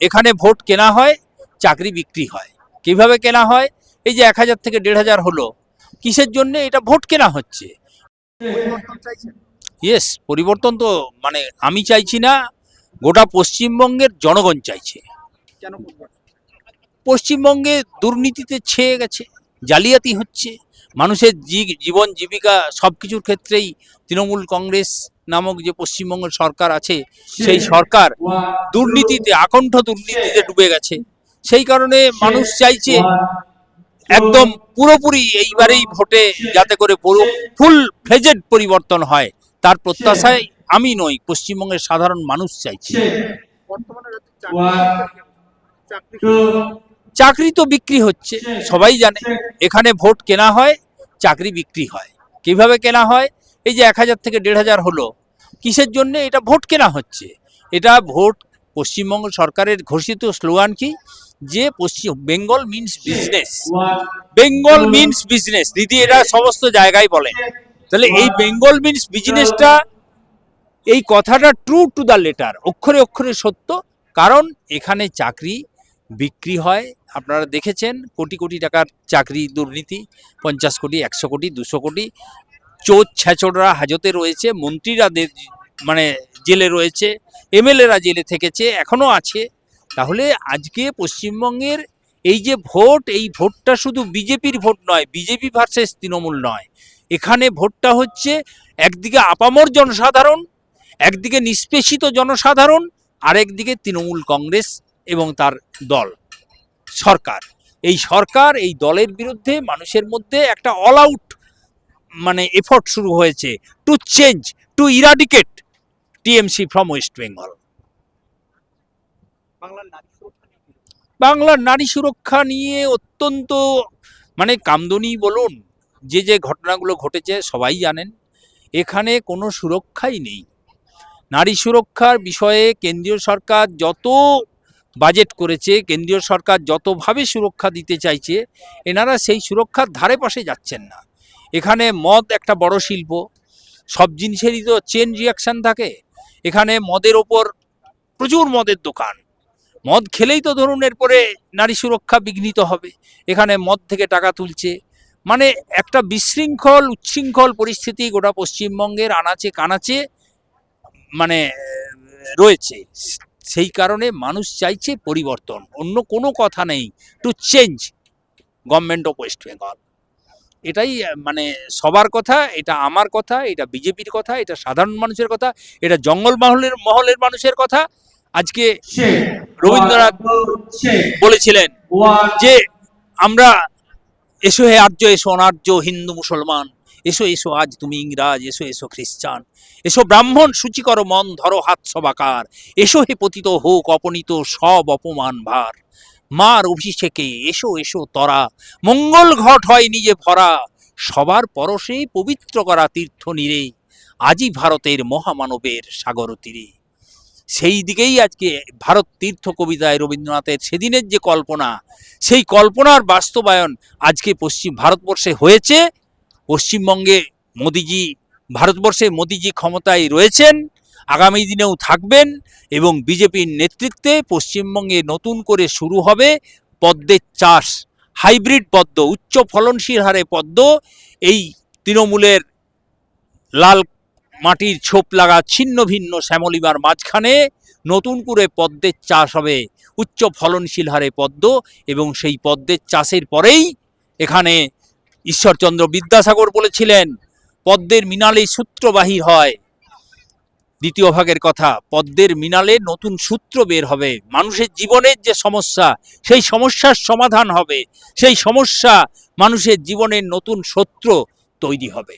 এখানে ভোট কেনা হয়, চাকরি বিক্রি হয়। কিভাবে কেনা হয়? এই যে 1000 থেকে 1500 হলো, কিসের জন্য? এটা ভোট কেনা হচ্ছে। ইয়েস, পরিবর্তন তো মানে আমি চাইছি না, গোটা পশ্চিমবঙ্গের জনগণ চাইছে। পশ্চিমবঙ্গে দুর্নীতিতে ছেয়ে গেছে, জালিয়াতি হচ্ছে, মানুষের জীবন জীবিকা সবকিছুর ক্ষেত্রেই তৃণমূল কংগ্রেস নামক যে পশ্চিমবঙ্গের সরকার আছে, সেই সরকার দুর্নীতিতে, আকণ্ঠ দুর্নীতিতে ডুবে গেছে। সেই কারণে মানুষ চাইছে একদম পুরোপুরি এইবারেই ভোটে যাতে করে ফুল ফ্লেজেড পরিবর্তন হয়, তার প্রত্যাশায় আমি নই, পশ্চিমবঙ্গের সাধারণ মানুষ চাইছে। চাকরি তো বিক্রি হচ্ছে, সবাই জানে। এখানে ভোট কেনা হয়, চাকরি বিক্রি হয়। কিভাবে কেনা হয়? এই যে 1000 থেকে 1500 হলো, কিসের জন্য? এটা ভোট কেনা হচ্ছে। এটা ভোট, পশ্চিমবঙ্গ সরকারের ঘোষিত স্লোগান কি? যে Bengal means business, Bengal means business. দিদি এটা সমস্ত জায়গায় বলেন। তাহলে এই বেঙ্গল মিনস বিজনেসটা, এই কথাটা ট্রু টু দ্য লেটার, অক্ষরে অক্ষরে সত্য। কারণ এখানে চাকরি বিক্রি হয়। আপনারা দেখেছেন কোটি কোটি টাকার চাকরি দুর্নীতি, 50 কোটি, 100 কোটি, 200 কোটি। চোর ছেচড়রা হাজতে রয়েছে, মন্ত্রীরা মানে জেলে রয়েছে, এমএলএরা জেলে থেকেছে, এখনো আছে। তাহলে আজকে পশ্চিমবঙ্গের এই যে ভোট, এই ভোটটা শুধু বিজেপির ভোট নয়, বিজেপি ভার্সেস তৃণমূল নয়। এখানে ভোটটা হচ্ছে একদিকে আপামর জনসাধারণ, একদিকে নিষ্পেষিত জনসাধারণ, আরেকদিকে তৃণমূল কংগ্রেস এবং তার দল সরকার। এই সরকার, এই দলের বিরুদ্ধে মানুষের মধ্যে একটা অল আউট মানে এফোর্ট শুরু হয়েছে to change, two eradicate TMC from West Bengal. বাংলার নারী সুরক্ষা নিয়ে অত্যন্ত মানে কামদুনি বলুন, যে যে ঘটনাগুলো ঘটেছে সবাই জানেন। এখানে কোনো সুরক্ষাই নেই। নারী সুরক্ষার বিষয়ে কেন্দ্রীয় সরকার যত বাজেট করেছে, কেন্দ্রীয় সরকার যতভাবে সুরক্ষা দিতে চাইছে, এনারা সেই সুরক্ষার ধারে পাশে যাচ্ছেন না। এখানে মদ একটা বড় শিল্প, সব জিনিসেরই তো চেন রিয়াকশান থাকে। এখানে মদের ওপর প্রচুর মদের দোকান, মদ খেলেই তো ধরুন এরপরে নারী সুরক্ষা বিঘ্নিত হবে। এখানে মদ থেকে টাকা তুলছে, মানে একটা বিশৃঙ্খল উচ্ছৃঙ্খল পরিস্থিতি গোটা পশ্চিমবঙ্গের আনাচে কানাচে মানে রয়েছে। সেই কারণে মানুষ চাইছে পরিবর্তন, অন্য কোনো কথা নেই, to change government of West Bengal. এটাই মানে সবার কথা, এটা আমার কথা, এটা বিজেপির কথা, এটা সাধারণ মানুষের কথা, এটা জঙ্গল মহলের মানুষের কথা। আজকে রবীন্দ্রনাথ বলেছিলেন যে আমরা এসো হে আর্য, এসো অনার্য, হিন্দু মুসলমান, এসো এসো আজ তুমি ইংরাজ, এসো এসো খ্রিস্টান, এসো ব্রাহ্মণ সূচি করো মন, ধরো হাত সবাকার, এসো হে পতিত হোক অপনীত সব অপমান ভার, মার অভিষেকে এসো এসো তরা, মঙ্গল ঘট হয় নিজে ভরা, সবার পরশে পবিত্র করা তীর্থ নীরে, আজই ভারতের মহামানবের সাগর তীরে। সেই দিকেই আজকে ভারত তীর্থ কবিতায় রবীন্দ্রনাথের সেদিনের যে কল্পনা, সেই কল্পনার বাস্তবায়ন আজকে ভারতবর্ষে হয়েছে। পশ্চিমবঙ্গে মোদিজি, ভারতবর্ষে মোদিজি ক্ষমতায় রয়েছেন, আগামী দিনেও থাকবেন, এবং বিজেপির নেতৃত্বে পশ্চিমবঙ্গে নতুন করে শুরু হবে পদ্মের চাষ, হাইব্রিড পদ্ম, উচ্চ ফলনশীল হারে পদ্ম। এই তৃণমূলের লাল মাটির ছোপ লাগা ছিন্ন ভিন্ন শ্যামলিমার মাঝখানে নতুন করে পদ্মের চাষ হবে, উচ্চ ফলনশীল হারে পদ্ম। এবং সেই পদ্মের চাষের পরেই এখানে ঈশ্বরচন্দ্র বিদ্যাসাগর বলেছিলেন, পদ্মের মিনালে সূত্র বাহির হয়। দ্বিতীয় ভাগের কথা, পদ্মের মিনালে নতুন সূত্র বের হবে, মানুষের জীবনের যে সমস্যা, সেই সমস্যার সমাধান হবে, সেই সমস্যা মানুষের জীবনের নতুন সূত্র তৈরি হবে।